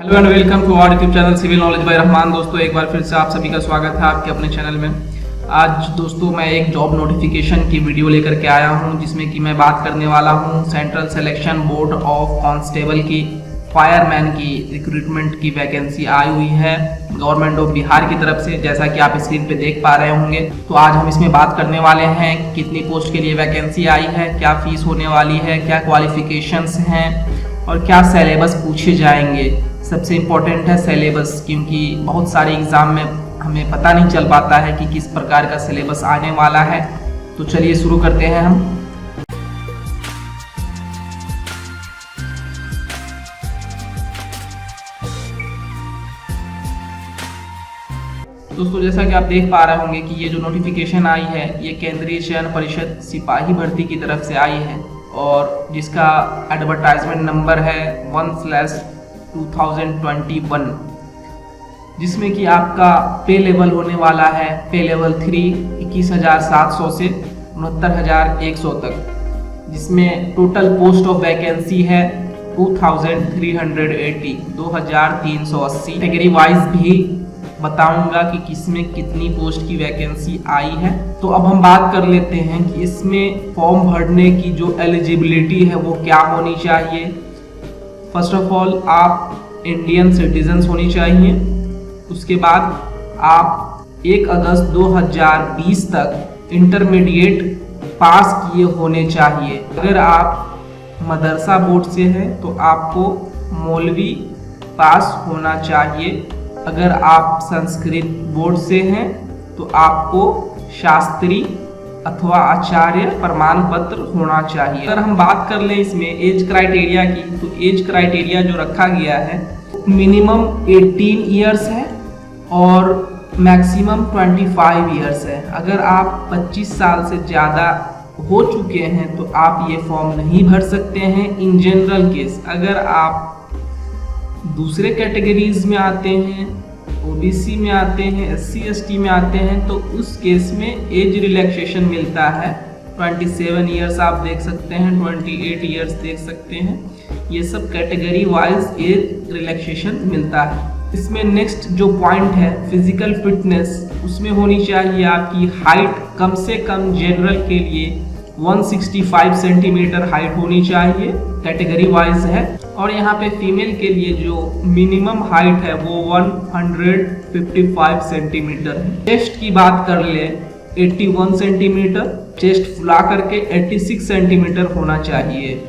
Hello and welcome to our YouTube channel civil knowledge by Rahman. दोस्तों एक बार फिर से आप सभी का स्वागत है आपके अपने चैनल में। आज दोस्तों मैं एक जॉब नोटिफिकेशन की वीडियो लेकर के आया हूं, जिसमें कि मैं बात करने वाला हूं central selection board of constable की फायरमैन की रिक्रूटमेंट की वैकेंसी आई हुई है गवर्नमेंट ऑफ बिहार की तरफ से, जैसा कि आप स्क्रीन पे देख पा रहे होंगे। तो आज हम इसमें बात करने वाले हैं कितनी पोस्ट के लिए वैकेंसी आई है, क्या फीस होने वाली है, क्या क्वालिफिकेशंस हैं और क्या सिलेबस पूछे जाएंगे। सबसे इम्पोर्टेंट है सिलेबस, क्योंकि बहुत सारे एग्ज़ाम में हमें पता नहीं चल पाता है कि किस प्रकार का सिलेबस आने वाला है। तो चलिए शुरू करते हैं हम। दोस्तों जैसा कि आप देख पा रहे होंगे कि ये जो नोटिफिकेशन आई है ये केंद्रीय चयन परिषद सिपाही भर्ती की तरफ से आई है और जिसका एडवर्टाइजमेंट नंबर है 1/2021, जिसमें कि आपका पे लेवल होने वाला है पे लेवल 3 21,700 से 69,100 तक, जिसमें टोटल पोस्ट ऑफ वैकेंसी है 2380 कैटेगरी वाइज भी बताऊंगा कि किसमें कितनी पोस्ट की वैकेंसी आई है। तो अब हम बात कर लेते हैं कि इसमें फॉर्म भरने की जो एलिजिबिलिटी है वो क्या होनी चाहिए। फर्स्ट ऑफ ऑल आप इंडियन सिटीजन्स होनी चाहिए। उसके बाद आप 1 अगस्त 2020 तक इंटरमीडिएट पास किए होने चाहिए। अगर आप मदरसा बोर्ड से हैं तो आपको मौलवी पास होना चाहिए। अगर आप संस्कृत बोर्ड से हैं तो आपको शास्त्री अथवा आचार्य प्रमाण पत्र होना चाहिए। अगर हम बात कर लें इसमें एज क्राइटेरिया की, तो एज क्राइटेरिया जो रखा गया है मिनिमम 18 ईयर्स है और मैक्सिमम 25 ईयर्स है। अगर आप 25 साल से ज़्यादा हो चुके हैं तो आप ये फॉर्म नहीं भर सकते हैं। इन जनरल केस अगर आप दूसरे कैटेगरीज में आते हैं, ओबीसी में आते हैं, SC ST में आते हैं, तो उस केस में एज रिलैक्सेशन मिलता है। 27 ईयर्स आप देख सकते हैं, 28 ईयर्स देख सकते हैं। ये सब कैटेगरी वाइज एज रिलैक्सेशन मिलता है। इसमें नेक्स्ट जो पॉइंट है फिजिकल फिटनेस, उसमें होनी चाहिए आपकी हाइट कम से कम जनरल के लिए 165 सेंटीमीटर हाइट होनी चाहिए, कैटेगरी वाइज है। और यहाँ पे फीमेल के लिए जो मिनिमम हाइट है वो 155 सेंटीमीटर है। चेस्ट की बात कर ले 81 सेंटीमीटर, चेस्ट फुला करके 86 सेंटीमीटर होना चाहिए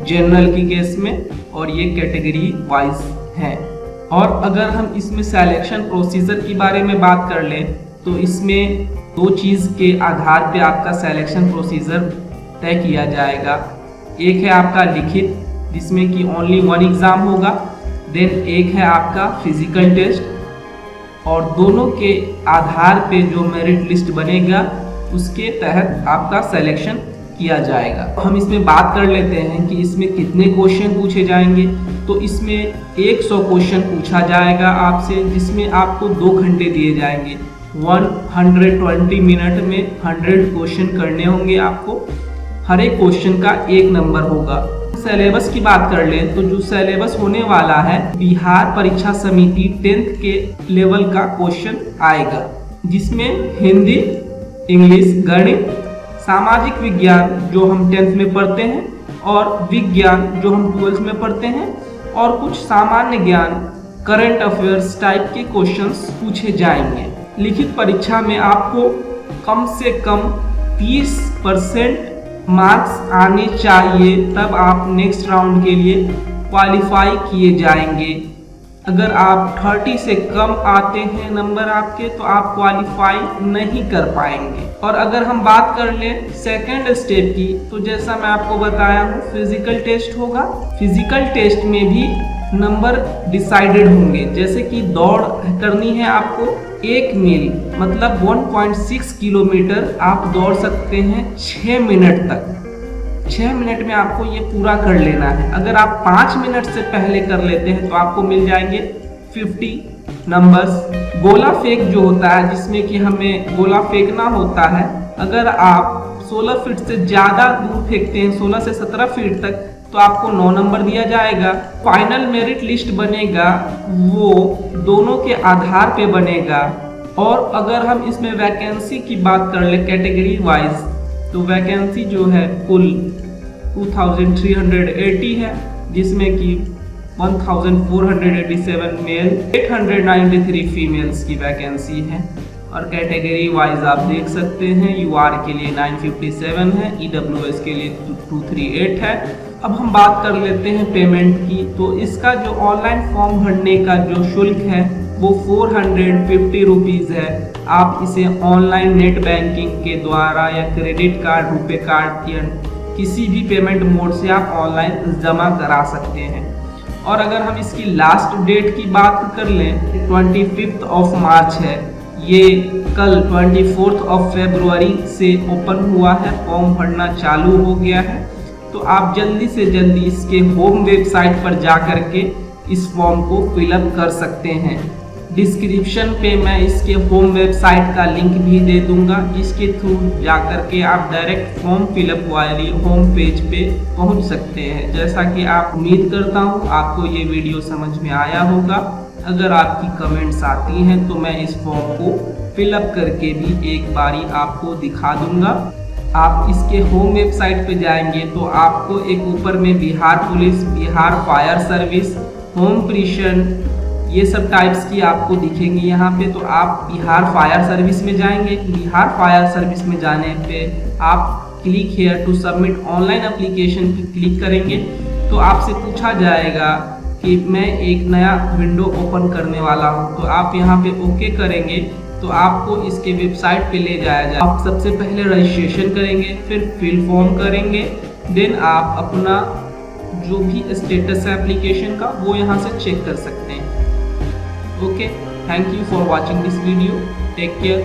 जनरल की केस में, और ये कैटेगरी वाइज है। और अगर हम इसमें सिलेक्शन प्रोसीजर के बारे में बात कर लें तो इसमें 2 चीज़ के आधार पे आपका सिलेक्शन प्रोसीजर तय किया जाएगा। एक है आपका लिखित, जिसमें कि ओनली 1 एग्ज़ाम होगा, देन एक है आपका फिजिकल टेस्ट, और दोनों के आधार पे जो मेरिट लिस्ट बनेगा उसके तहत आपका सिलेक्शन किया जाएगा। हम इसमें बात कर लेते हैं कि इसमें कितने क्वेश्चन पूछे जाएंगे। तो इसमें 100 क्वेश्चन पूछा जाएगा आपसे, जिसमें आपको 2 घंटे दिए जाएंगे। 120 मिनट में 100 क्वेश्चन करने होंगे आपको। हर एक क्वेश्चन का 1 नंबर होगा। सिलेबस की बात कर लें तो जो सिलेबस होने वाला है बिहार परीक्षा समिति 10th के लेवल का क्वेश्चन आएगा, जिसमें हिंदी, इंग्लिश, गणित, सामाजिक विज्ञान जो हम 10th में पढ़ते हैं, और विज्ञान जो हम 12th में पढ़ते हैं, और कुछ सामान्य ज्ञान करंट अफेयर्स टाइप के क्वेश्चंस पूछे जाएंगे। लिखित परीक्षा में आपको कम से कम 30% मार्क्स आने चाहिए, तब आप नेक्स्ट राउंड के लिए क्वालिफाई किए जाएंगे। अगर आप 30 से कम आते हैं नंबर आपके तो आप क्वालिफाई नहीं कर पाएंगे। और अगर हम बात कर लें सेकेंड स्टेप की, तो जैसा मैं आपको बताया हूँ फिजिकल टेस्ट होगा। फिजिकल टेस्ट में भी नंबर डिसाइडेड होंगे, जैसे कि दौड़ करनी है आपको 1 मील मतलब 1.6 किलोमीटर आप दौड़ सकते हैं 6 मिनट तक। 6 मिनट में आपको ये पूरा कर लेना है। अगर आप 5 मिनट से पहले कर लेते हैं तो आपको मिल जाएंगे 50 नंबर्स। गोला फेंक जो होता है, जिसमें कि हमें गोला फेंकना होता है, अगर आप 16 फीट से ज़्यादा दूर फेंकते हैं, 16 से 17 फीट तक, तो तो आपको 9 नंबर दिया जाएगा। फाइनल मेरिट लिस्ट बनेगा वो दोनों के आधार पे बनेगा। और अगर हम इसमें वैकेंसी की बात कर ले कैटेगरी वाइज, तो वैकेंसी जो है कुल 2380 है, जिसमें कि 1487 मेल 893 फीमेल्स की वैकेंसी है। और कैटेगरी वाइज आप देख सकते हैं यूआर के लिए 957 है, ईडब्ल्यूएस के लिए 238 है। अब हम बात कर लेते हैं पेमेंट की। तो इसका जो ऑनलाइन फॉर्म भरने का जो शुल्क है वो 450 रुपीज़ है। आप इसे ऑनलाइन नेट बैंकिंग के द्वारा या क्रेडिट कार्ड, रुपे कार्ड या किसी भी पेमेंट मोड से आप ऑनलाइन जमा करा सकते हैं। और अगर हम इसकी लास्ट डेट की बात कर लें, 25 मार्च है। ये कल 24 फरवरी से ओपन हुआ है, फॉर्म भरना चालू हो गया है। तो आप जल्दी से जल्दी इसके होम वेबसाइट पर जा कर के इस फॉर्म को फिलअप कर सकते हैं। डिस्क्रिप्शन पे मैं इसके होम वेबसाइट का लिंक भी दे दूंगा, जिसके थ्रू जा कर के आप डायरेक्ट फॉर्म फिलअप वाली होम पेज पे पहुंच सकते हैं। जैसा कि आप उम्मीद करता हूं आपको ये वीडियो समझ में आया होगा। अगर आपकी कमेंट्स आती हैं तो मैं इस फॉर्म को फिलअप करके भी एक बारी आपको दिखा दूंगा। आप इसके होम वेबसाइट पे जाएंगे तो आपको एक ऊपर में Bihar police, Bihar fire service, home प्रिशन, ये सब टाइप्स की आपको दिखेंगी यहाँ पे। तो आप बिहार फायर सर्विस में जाएंगे। बिहार फायर सर्विस में जाने पे आप click here to submit online application पे क्लिक करेंगे तो आपसे पूछा जाएगा कि मैं एक नया विंडो ओपन करने वाला हूँ। तो आप यहाँ पे ओके करेंगे तो आपको इसके वेबसाइट पे ले जाया जाए। आप सबसे पहले रजिस्ट्रेशन करेंगे, फिर फिल फॉर्म करेंगे, देन आप अपना जो भी स्टेटस है एप्लीकेशन का वो यहाँ से चेक कर सकते हैं। Okay, thank you for watching this video. Take care.